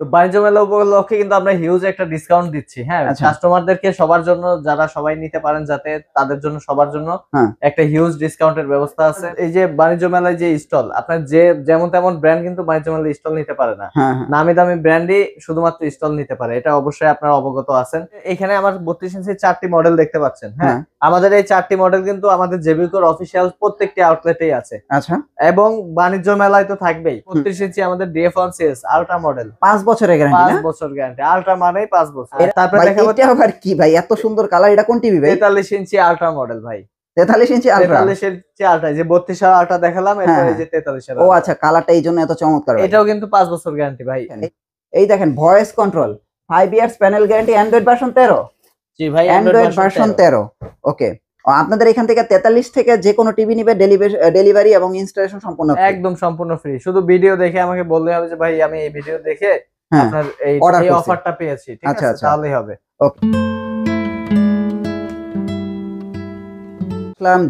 তো বাণিজ্য মেলা উপলক্ষে কিন্তু আমরা হিউজ একটা ডিসকাউন্ট দিচ্ছি। হ্যাঁ, আচ্ছা। কাস্টমারদেরকে সবার জন্য, যারা সবাই নিতে পারেন যাতে তাদের জন্য সবার জন্য হ্যাঁ। একটা হিউজ ডিসকাউন্টের ব্যবস্থা আছে। এই যে বাণিজ্য মেলায় যে স্টল, আপনার যেমন তেমন ব্র্যান্ড কিন্তু বাণিজ্য মেলায় স্টল নিতে পারে না। হ্যাঁ, হ্যাঁ। নামি দামি ব্র্যান্ডই শুধুমাত্র স্টল নিতে পারে, এটা অবশ্যই আপনারা অবগত আছেন। এখানে আমার 32 ইঞ্চির 4টি মডেল দেখতে পাচ্ছেন। হ্যাঁ, আমাদের এই 4টি মডেল কিন্তু আমাদের জেবিকোর অফিসিয়াল প্রত্যেকটি আউটলেটেই আছে। আচ্ছা। এবং বাণিজ্য মেলায় তো থাকবেই। 32 ইঞ্চি আমাদের DF1 CS আলট্রা মডেল, 5 বছরের গ্যারান্টি না? 5 বছর গ্যারান্টি। আলট্রা মানেই 5 বছর। তারপরে ভাই দেখাবো এটা আবার কি ভাই, এত সুন্দর কালার, এটা কোন টিভি ভাই? 43 ইঞ্চি আলট্রা মডেল ভাই। 43 ইঞ্চি আলট্রা। 43 ইঞ্চি আলট্রা, যে 32 এর আলট্রা দেখালাম, এরপর এই যে 43 এর। ও আচ্ছা, কালারটা এইজন্য এত চমৎকার ভাই। এটাও কিন্তু 5 বছর গ্যারান্টি ভাই। এই দেখেন voice control, 5 years panel guarantee, Android version 13। জি ভাই, অ্যান্ড্রয়েড ভার্সন 13। ওকে, আপনাদের এখান থেকে 43 থেকে যে কোনো টিভি নিবে ডেলিভারি এবং ইনস্টলেশন সম্পূর্ণ ফ্রি? একদম সম্পূর্ণ ফ্রি। শুধু ভিডিও দেখে আমাকে বললে হবে যে ভাই আমি এই ভিডিও দেখে আপনার এই অফারটা পেয়েছি, ঠিক আছে, তাহলেই হবে। ওকে,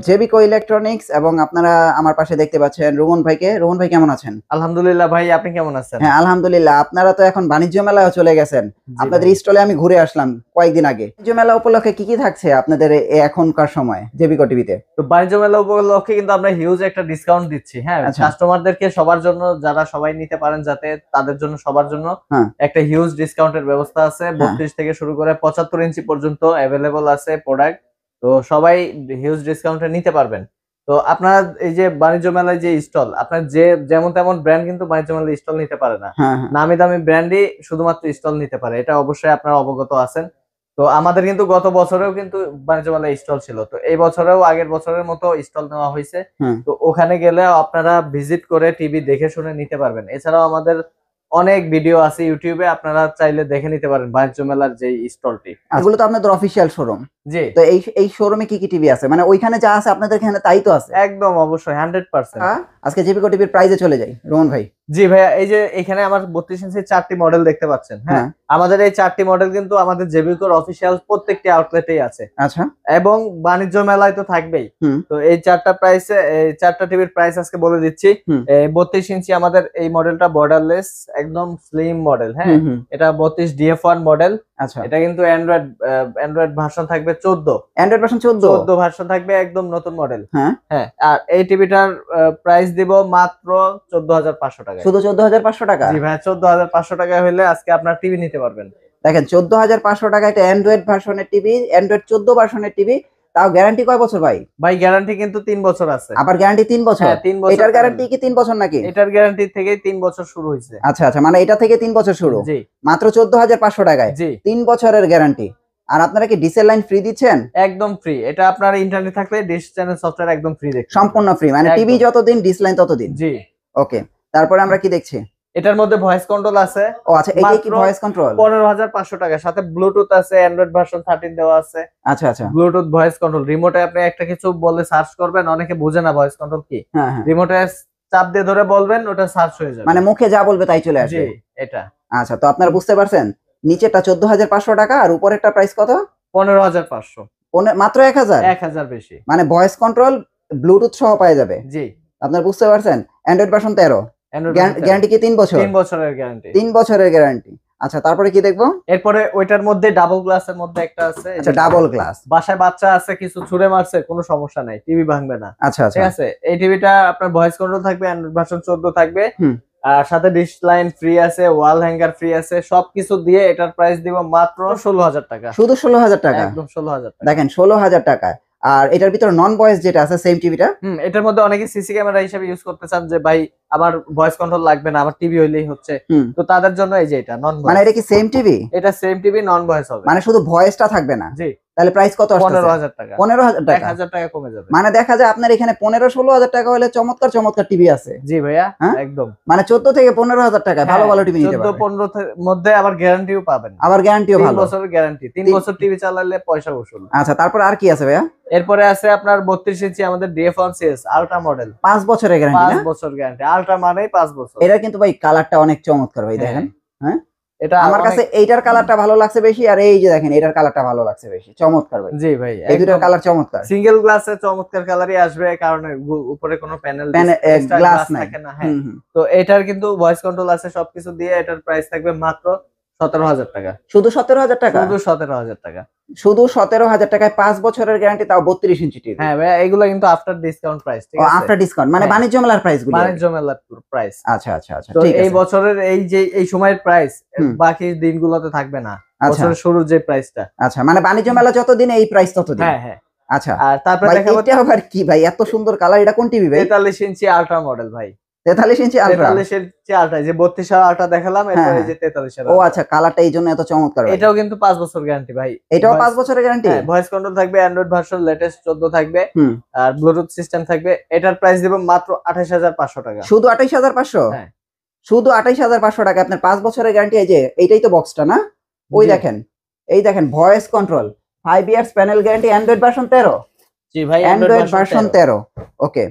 জেবিকো ইলেকট্রনিক্স, এবং আপনারা আমার পাশে দেখতে পাচ্ছেন রোমন ভাইকে। রোমন ভাই কেমন আছেন? আলহামদুলিল্লাহ ভাই, আপনি কেমন আছেন? হ্যাঁ আলহামদুলিল্লাহ। আপনারা তো এখন বাণিজ্য মেলায় চলে গেছেন, আপনাদের স্টলে আমি ঘুরে আসলাম কয়েকদিন আগে। বাণিজ্য মেলা উপলক্ষে কি কি থাকছে আপনাদের এখনকার সময় জেবিকো টিভিতে? তো বাণিজ্য মেলা উপলক্ষে কিন্তু আমরা হিউজ একটা ডিসকাউন্ট দিচ্ছি। হ্যাঁ, কাস্টমারদেরকে সবার জন্য, যারা সবাই নিতে পারেন যাতে তাদের জন্য সবার জন্য একটা হিউজ ডিসকাউন্টের ব্যবস্থা আছে। 32 থেকে শুরু করে 75 ইঞ্চি পর্যন্ত অ্যাভেলেবল আছে প্রোডাক্ট। তো সবাই হিউজ ডিসকাউন্টে নিতে পারবেন। তো আপনারা এই যে বাণিজ্য মেলায় যে স্টল, আপনার যেমন তেমন ব্র্যান্ড কিন্তু বাণিজ্য মেলায় স্টল নিতে পারে না। নামি দামি ব্র্যান্ডই শুধুমাত্র স্টল নিতে পারে, এটা অবশ্যই আপনারা অবগত আছেন। তো আমাদের কিন্তু গত বছরেও কিন্তু বাণিজ্য মেলায় স্টল ছিল, তো এই বছরেও আগের বছরের মতো স্টল নেওয়া হয়েছে। তো ওখানে গেলে আপনারা ভিজিট করে টিভি দেখে শুনে নিতে পারবেন। এছাড়াও আমাদের অনেক ভিডিও আছে ইউটিউবে, আপনারা চাইলে দেখে নিতে পারেন বাণিজ্য মেলার যে স্টলটি। এগুলো তো আপনাদের অফিসিয়াল শোরুম। জি। তো এই শোরুমে কি কি টিভি আছে, মানে ওইখানে যা আছে আপনাদের এখানে তাই তো আছে? একদম অবশ্যই 100%। আজকে জেবিকো টিভির প্রাইসে চলে যাই রোমন ভাই। জি ভাইয়া, এই যে এখানে আমার 32 ইঞ্চির 4টি মডেল দেখতে পাচ্ছেন। হ্যাঁ, আমাদের এই 4টি মডেল কিন্তু আমাদের জেবিকোর অফিসিয়াল প্রত্যেকটি আউটলেটেই আছে। আচ্ছা। এবং বাণিজ্য মেলায় তো থাকবেই। তো এই 4টা প্রাইসে, এই 4টা টিভির প্রাইস আজকে বলে দিচ্ছি। 32 ইঞ্চি আমাদের এই মডেলটা বর্ডারলেস, একদম স্লিম মডেল। হ্যাঁ, এটা 32 DF1 মডেল। আচ্ছা, এটা কিন্তু অ্যান্ড্রয়েড ভার্সন থাকবে 14। অ্যান্ড্রয়েড ভার্সন 14 ভার্সন থাকবে, একদম নতুন মডেল। হ্যাঁ, আর এই টিভিটার প্রাইস দিব মাত্র 14,500 টাকা। শুধু 14,500 টাকা? জি ভাই, 14,500 টাকা হলে আজকে আপনার টিভি নিতে পারবেন। দেখেন 14,500 টাকা এটা অ্যান্ড্রয়েড ভার্সনের টিভি, অ্যান্ড্রয়েড 14 ভার্সনের টিভি। তাও গ্যারান্টি কয় বছর ভাই? ভাই গ্যারান্টি কিন্তু 3 বছর আছে। আবার গ্যারান্টি 3 বছর? হ্যাঁ, 3 বছর। এটার গ্যারান্টি কি 3 বছর নাকি? এটার গ্যারান্টি থেকে 3 বছর শুরু হইছে। আচ্ছা আচ্ছা, মানে এটা থেকে 3 বছর শুরু। জি। মাত্র 14,500 টাকায় 3 বছরের গ্যারান্টি। আর আপনারা কি ডিসেল লাইন ফ্রি দিচ্ছেন? একদম ফ্রি। এটা আপনার ইন্টারনেট থাকলে ডিশ চ্যানেল সফটওয়্যার একদম ফ্রি দেখতে, সম্পূর্ণ ফ্রি, মানে টিভি যতদিন ডিশ লাইন ততদিন। জি। ওকে, তারপরে আমরা কি দেখছি? এটার মধ্যে ভয়েস কন্ট্রোল আছে। ও আচ্ছা, এইটা কি ভয়েস কন্ট্রোল? 15,500 টাকা, সাথে ব্লুটুথ আছে, অ্যান্ড্রয়েড ভার্সন 13 দেওয়া আছে। আচ্ছা আচ্ছা, ব্লুটুথ ভয়েস কন্ট্রোল। রিমোটে আপনি একটা কিছু বলে সার্চ করবেন, অনেকে বোঝে না ভয়েস কন্ট্রোল কি। রিমোটে চাপ দিয়ে ধরে বলবেন, ওটা সার্চ হয়ে যাবে, মানে মুখে যা বলবে তাই চলে আসবে। জি, এটা। আচ্ছা, তো আপনারা বুঝতে পারছেন, নিচেরটা 14,500 টাকা আর উপরেরটা প্রাইস কত? 15,500। মাত্র 1,000? 1,000 বেশি। মানে ভয়েস কন্ট্রোল ব্লুটুথ সহ পাওয়া যাবে। জি। আপনারা বুঝতে পারছেন? অ্যান্ড্রয়েড ভার্সন 13, গ্যারান্টি কি 3 বছর? 3 বছরের গ্যারান্টি। 3 বছরের গ্যারান্টি। আচ্ছা, তারপরে কি দেখবো? এরপরে ওইটার মধ্যে ডাবল গ্লাসের মধ্যে একটা আছে। আচ্ছা, ডাবল গ্লাস। বাসায় বাচ্চা আছে, কিছু ছুঁড়ে মারছে, কোনো সমস্যা নাই, টিভি ভাঙবে না। আচ্ছা আচ্ছা, ঠিক আছে। এই টিভিটা আপনার ভয়েস কন্ট্রোল থাকবে, অ্যান্ড্রয়েড ভার্সন 14 থাকবে, আর সাথে ডিশ লাইন ফ্রি আছে, ওয়াল হ্যাঙ্গার ফ্রি আছে, সবকিছু দিয়ে এটার প্রাইস দিব মাত্র 16,000 টাকা। শুধু 16,000 টাকা? একদম 16,000 টাকা। দেখেন 16,000 টাকা। আর এটার ভিতরে নন ভয়েস যেটা আছে সেম টিভিটা, এটার মধ্যে অনেকে সিসি ক্যামেরা হিসেবে ইউজ করতে চান, যে ভাই আমার ভয়েস কন্ট্রোল লাগবে না, আমার টিভি হইলেই হচ্ছে, তো তাদের জন্য এই যে এটা নন ভয়েস। মানে এটা কি সেম টিভি? এটা সেম টিভি, নন ভয়েস হবে, মানে শুধু ভয়েসটা থাকবে না। জি। তাহলে প্রাইস কত আসছে? 15,000 টাকা। 15,000 টাকা, 1,000 টাকা কমে যাবে। মানে দেখা যায় আপনার এখানে 15-16,000 টাকা হলে চমৎকার চমৎকার টিভি আছে। জি ভাইয়া, একদম। মানে 14 থেকে 15,000 টাকা ভালো ভালো টিভি নিতে পারবেন। 14-15 মধ্যে আবার গ্যারান্টিও পাবেন। আবার গ্যারান্টিও ভালো, 3 বছরের গ্যারান্টি। 3 বছর টিভি চালালে পয়সা বসুল। আচ্ছা, তারপর আর কি আছে ভাইয়া? এরপরে আছে আপনার 32 ইঞ্চি আমাদের DF1 CS আলট্রা মডেল, 5 বছরের গ্যারান্টি। 5 বছর গ্যারান্টি। আলট্রা মানেই 5 বছর। এটা কিন্তু ভাই কালারটা অনেক চমৎকার ভাই, দেখেন। হ্যাঁ, এটা আমার কাছে এইটার কালারটা ভালো লাগছে বেশি, আর এই যে দেখেন এটার কালারটা ভালো লাগছে বেশি। চমৎকার ভাই। জি ভাই, এই দুটো কালার চমৎকার। সিঙ্গেল গ্লাসে চমৎকার কালারই আসবে, কারণ উপরে কোনো প্যানেল গ্লাস থাকে না। হ্যাঁ, তো এটার কিন্তু ভয়েস কন্ট্রোল আছে সবকিছু দিয়ে। এটার প্রাইস থাকবে মাত্র 17,000 টাকা। শুধু 17,000 টাকা? শুধু 17,000 টাকা। শুধু 17,000 টাকায় 5 বছরের গ্যারান্টি, তাও 32 ইঞ্চি টিভি। হ্যাঁ ভাই, এগুলো কিন্তু আফটার ডিসকাউন্ট প্রাইস, ঠিক আছে? আফটার ডিসকাউন্ট মানে বাণিজ্য মেলার প্রাইস গুলো? বাণিজ্য মেলার প্রাইস। আচ্ছা আচ্ছা আচ্ছা, তো ঠিক আছে। এই বছরের এই সময়ের প্রাইস বাকি দিনগুলোতে থাকবে না, বছরের শুরুর যে প্রাইসটা। আচ্ছা, মানে বাণিজ্য মেলা যতদিন এই প্রাইস ততদিন? হ্যাঁ হ্যাঁ। আচ্ছা, আর তারপরে দেখাবো এটা আবার কি ভাই, এত সুন্দর কালার, এটা কোন টিভি ভাই? 43 ইঞ্চি আল্ট্রা মডেল ভাই। 43 ইঞ্চি আল্ট্রা? 43 ইঞ্চি আল্ট্রা, যে 32 এর আল্ট্রা দেখালাম, এরপর এই যে 43 এর। ও আচ্ছা, কালারটা এইজন্য এত চমৎকার। এটাও কিন্তু 5 বছর গ্যারান্টি ভাই। এটাও 5 বছরের গ্যারান্টি? হ্যাঁ, ভয়েস কন্ট্রোল থাকবে, অ্যান্ড্রয়েড ভার্সন লেটেস্ট 14 থাকবে, আর ব্লুটুথ সিস্টেম থাকবে। এটার প্রাইস দেব মাত্র 28,500 টাকা। শুধু 28,500? হ্যাঁ, শুধু 28,500 টাকা আপনার 5 বছরের গ্যারান্টি। এই যে এইটাই তো বক্সটা না? ওই দেখেন, এই দেখেন voice control, 5 years panel guarantee, Android version 13? জি ভাই, অ্যান্ড্রয়েড ভার্সন 13। ওকে,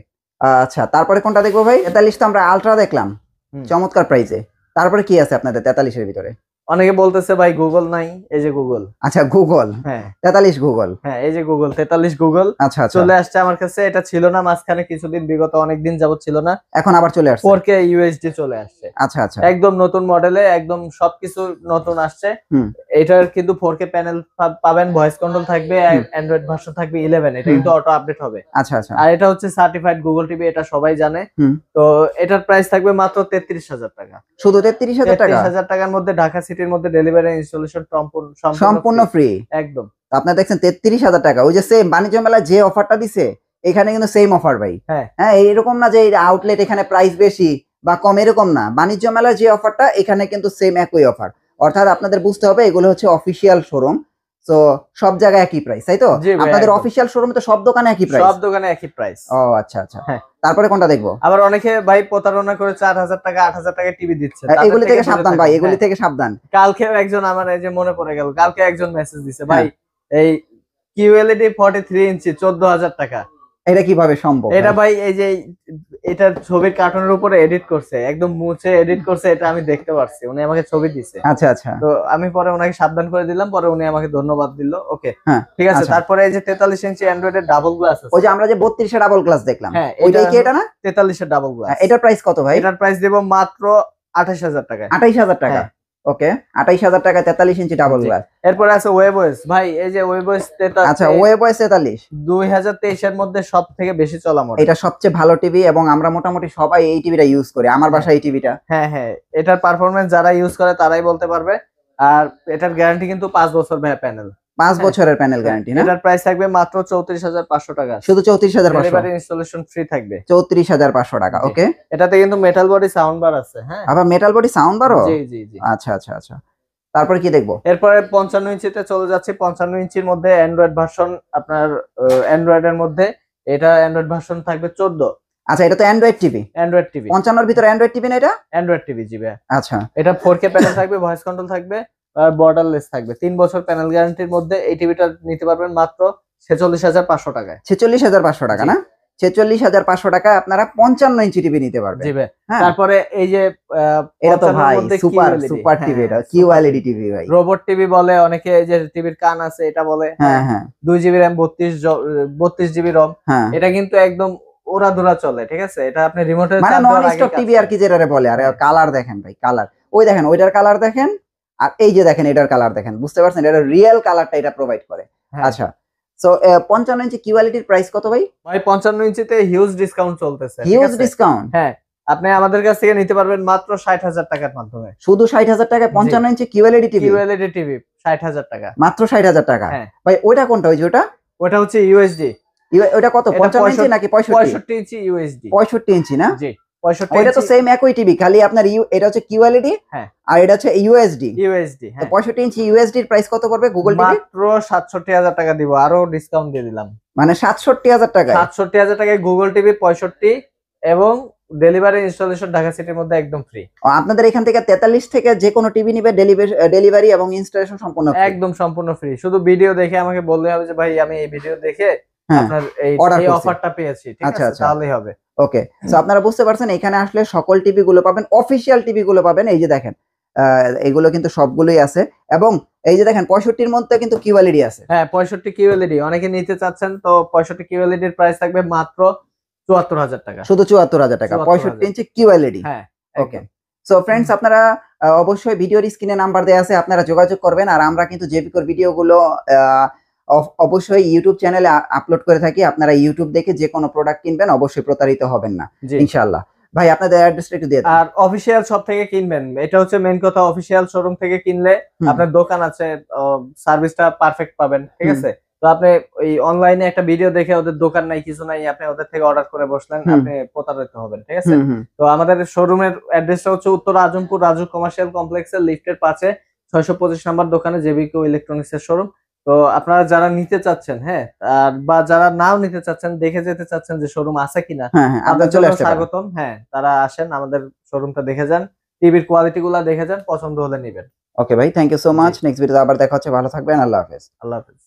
আচ্ছা, তারপরে কোনটা দেখবো ভাই? 43 তো আমরা আলট্রা দেখলাম, চমৎকার প্রাইসে। তারপরে কি আছে আপনাদের 43 এর ভিতরে? অনেকে বলতেছে ভাই গুগল নাই, এই যে গুগল। আচ্ছা, গুগল। হ্যাঁ, 43 গুগল। হ্যাঁ, এই যে গুগল 43 গুগল। আচ্ছা আচ্ছা, চলে আসছে আমার কাছে। এটা ছিল না মাঝখানে কিছুদিন, বিগত অনেকদিন যাবত ছিল না, এখন আবার চলে আসছে। 4K UHD চলে আসছে। আচ্ছা আচ্ছা, একদম নতুন মডেলে, একদম সবকিছু নতুন আসছে। এটার কিন্তু 4K প্যানেল পাবেন, ভয়েস কন্ট্রোল থাকবে, অ্যান্ড্রয়েড ভার্সন থাকবে 11। এটা কিন্তু অটো আপডেট হবে। আচ্ছা আচ্ছা, আর এটা হচ্ছে সার্টিফাইড গুগল টিভি, এটা সবাই জানে। তো এটার প্রাইস থাকবে মাত্র 33,000 টাকা। শুধু 33,000 টাকা? 33,000 টাকার মধ্যে ঢাকা সিটির মধ্যে ডেলিভারি ইনস্টলেশন সম্পূর্ণ ফ্রি। একদম। আপনারা দেখছেন 33,000 টাকা। ওই যে সেম বাণিজ্য মেলা যে অফারটা দিছে, এখানে কিন্তু সেম অফার ভাই। হ্যাঁ, এরকম না যে আউটলেট এখানে প্রাইস বেশি বা কম, এরকম না। বাণিজ্য মেলা যে অফারটা, এখানে কিন্তু সেম একই অফার। অর্থাৎ আপনাদের বুঝতে হবে এগুলো হচ্ছে অফিসিয়াল শোরুম, তো সব জায়গায় একই প্রাইস, তাই তো? আপনাদের অফিসিয়াল শোরুমে তো সব দোকানে একই প্রাইস? সব দোকানে একই প্রাইস। ও আচ্ছা আচ্ছা, তারপরে কোনটা দেখবো? আবার অনেকে ভাই প্রতারণা করে 4,000 টাকা 8,000 টাকা টিভি দিচ্ছে। এগুলি থেকে সাবধান ভাই, এগুলি থেকে সাবধান। কালকে একজন, আমার এই যে মনে পড়ে গেল, কালকে একজন মেসেজ দিছে, ভাই এই QLED 43 ইঞ্চি 14,000 টাকা। এটা কিভাবে সম্ভব? এটা ভাই এই যে এটা ছবির কার্টুনের উপরে এডিট করছে, একদম মুছে এডিট করছে, এটা আমি দেখতে পারছি। উনি আমাকে ছবি দিছে। আচ্ছা আচ্ছা, তো আমি পরে ওনাকে সাবধান করে দিলাম, পরে উনি আমাকে ধন্যবাদ দিল। ওকে, ঠিক আছে। তারপরে এই যে 43 ইঞ্চি অ্যান্ড্রয়েড এর ডাবল গ্লাস আছে। ওই যে আমরা যে 32 এর ডাবল গ্লাস দেখলাম, ওইটাই কি এটা না? 43 এর ডাবল গ্লাস। এটার প্রাইস কত ভাই? এটার প্রাইস দেব মাত্র 28,000 টাকা। 28,000 টাকা? ওকে, 28,000 টাকা 43 ইঞ্চি ডাবল গ্লাস। এরপর আছে ওয়েবওয়েস ভাই, এই যে ওয়েবওয়েস 43। আচ্ছা, ওয়েবওয়েস 43 2023 এর মধ্যে সবথেকে বেশি চলা মডেল। এটা সবচেয়ে ভালো টিভি, এবং আমরা মোটামুটি সবাই এই টিভিটা ইউজ করি। আমার বাসায় এই টিভিটা। হ্যাঁ হ্যাঁ, এটার পারফরম্যান্স যারা ইউজ করে তারাই বলতে পারবে। আর এটার গ্যারান্টি কিন্তু 5 বছর ভাই, প্যানেল 5 বছরের প্যানেল গ্যারান্টি না? এটার প্রাইস থাকবে মাত্র 34,500 টাকা। শুধু 34,500? ডেলিভারি ইনস্টলেশন ফ্রি থাকবে। 34,500 টাকা। ওকে, এটাতে কিন্তু মেটাল বডি সাউন্ড বার আছে। হ্যাঁ, আবার মেটাল বডি সাউন্ড বারও? জি জি জি। আচ্ছা আচ্ছা আচ্ছা, তারপরে কি দেখবো? এরপরে 55 ইঞ্চিতে চলে যাচ্ছে। 55 ইঞ্চির মধ্যে অ্যান্ড্রয়েড ভার্সন, আপনার অ্যান্ড্রয়েড এর মধ্যে এটা অ্যান্ড্রয়েড ভার্সন থাকবে 14। আচ্ছা, এটা তো অ্যান্ড্রয়েড টিভি? অ্যান্ড্রয়েড টিভি 55 এর ভিতরে অ্যান্ড্রয়েড টিভি না এটা? অ্যান্ড্রয়েড টিভি জি ভাই। আচ্ছা, এটা 4K প্যানেল থাকবে, ভয়েস কন্ট্রোল থাকবে, আর বর্ডারলেস থাকবে। 3 বছর প্যানেল গ্যারান্টির মধ্যে এই টিভিটা নিতে পারবেন মাত্র 46,500 টাকায়। 46,500 টাকা না? 46,500 টাকায় আপনারা 55 ইঞ্চি টিভি নিতে পারবেন। জি ভাই। তারপরে এই যে এটা তো ভাই সুপার টিভি, এটা QLED টিভি ভাই। রোবট টিভি বলে অনেকে, এই যে টিভির কান আছে এটা বলে। হ্যাঁ হ্যাঁ, 2GB RAM 32 GB ROM। এটা কিন্তু একদম ওড়াধুরা চলে, ঠিক আছে? এটা আপনি রিমোটের মানে নন স্টপ টিভি আর কি যেটারে বলে। আর কালার দেখেন ভাই, কালার ওই দেখেন, ওইটার কালার দেখেন, আর এই যে দেখেন এটার কালার দেখেন, বুঝতে পারছেন? এটা রিয়েল কালারটা এটা প্রোভাইড করে। আচ্ছা, সো 55 ইঞ্চি QLED এর প্রাইস কত ভাই? ভাই 55 ইঞ্চিতে হিউজ ডিসকাউন্ট চলতেছে। Huge discount? হ্যাঁ, আপনি আমাদের কাছ থেকে নিতে পারবেন মাত্র 60,000 টাকার মাধ্যমে। শুধু 60,000 টাকায় 55 ইঞ্চি QLED টিভি? QLED টিভি 60,000 টাকা, মাত্র 60,000 টাকা। ভাই ওইটা কোনটা? ওই যে ওটা হচ্ছে USD। ওটা কত? 55 ইঞ্চি নাকি 65 ইঞ্চি USD? 65 ইঞ্চি না? জি, 65 ওইটা তো সেম একই টিভি, খালি আপনার এটা হচ্ছে QLED, আর এটা হচ্ছে USD। হ্যাঁ, 65 ইঞ্চি USD এর প্রাইস কত পড়বে গুগল টিভি? মাত্র 67,000 টাকা দিব, আরো ডিসকাউন্ট দিয়ে দিলাম। মানে 67,000 টাকা? 67,000 টাকায় গুগল টিভি 65, এবং ডেলিভারি ইনস্টলেশন ঢাকা সিটির মধ্যে একদম ফ্রি। আপনাদের এখান থেকে 43 থেকে যে কোনো টিভি নিবে, ডেলিভারি এবং ইনস্টলেশন সম্পূর্ণ ফ্রি? একদম সম্পূর্ণ ফ্রি। শুধু ভিডিও দেখে আমাকে বললে হবে যে ভাই আমি এই ভিডিও দেখে আপনার এই অফারটা পেয়েছি, ঠিক আছে? তাহলেই হবে। ওকে, সো আপনারা বুঝতে পারছেন, এখানে আসলে সকল টিভি গুলো পাবেন, অফিশিয়াল টিভি গুলো পাবেন। এই যে দেখেন, এগুলো কিন্তু সবগুলোই আছে। এবং এই যে দেখেন 65 মধ্যে কিন্তু কিউএলইডি আছে। হ্যাঁ 65 কিউএলইডি অনেকে নিতে চাচ্ছেন, তো 65 কিউএলইডির প্রাইস থাকবে মাত্র 74,000 টাকা, শুধু 74,000 টাকা 65 ইঞ্চি কিউএলইডি। হ্যাঁ ওকে, সো ফ্রেন্ডস আপনারা অবশ্যই ভিডিওর স্ক্রিনে নাম্বার দেওয়া আছে, আপনারা যোগাযোগ করবেন। আর আমরা কিন্তু জেবিকোর ভিডিওগুলো অবশ্যই ইউটিউব চ্যানেলে আপলোড করে থাকি, আপনারা ইউটিউব দেখে যে কোনো প্রোডাক্ট কিনবেন, অবশ্যই প্রতারিত হবেন না ইনশাআল্লাহ। ভাই আপনাদের অ্যাড্রেসটা একটু দিয়ে দেন। আর অফিশিয়াল শপ থেকে কিনবেন, এটা হচ্ছে মেইন কথা। অফিশিয়াল শোরুম থেকে কিনলে আপনার দোকান আছে, সার্ভিসটা পারফেক্ট পাবেন, ঠিক আছে। তো আপনি ওই অনলাইনে একটা ভিডিও দেখে ওদের দোকান নাই কিছু নাই, আপনি ওদের থেকে অর্ডার করে বসলেন, আপনি প্রতারিত হবেন, ঠিক আছে। তো আমাদের শোরুমের অ্যাড্রেসটা হচ্ছে উত্তর আজমপুর রাজু কমার্শিয়াল কমপ্লেক্সের লিফটের পাশে 625 নম্বর দোকানে জেবিকো ইলেকট্রনিক্স এর শোরুম। তো আপনারা যারা নিতে চাচ্ছেন, হ্যাঁ, বা যারা নাও নিতে চাচ্ছেন, দেখে যেতে চাচ্ছেন যে শোরুম আছে কিনা, আপনাদের জন্য স্বাগতম। হ্যাঁ, তারা আসেন, আমাদের শোরুমটা দেখে যান, টিভির কোয়ালিটি গুলা দেখে যান, পছন্দ হলে নেবেন। ওকে ভাই, thank you so much. Next ভিডিওতে আবার দেখা হচ্ছে, ভালো থাকবেন, আল্লাহ হাফেজ। আল্লাহ হাফেজ।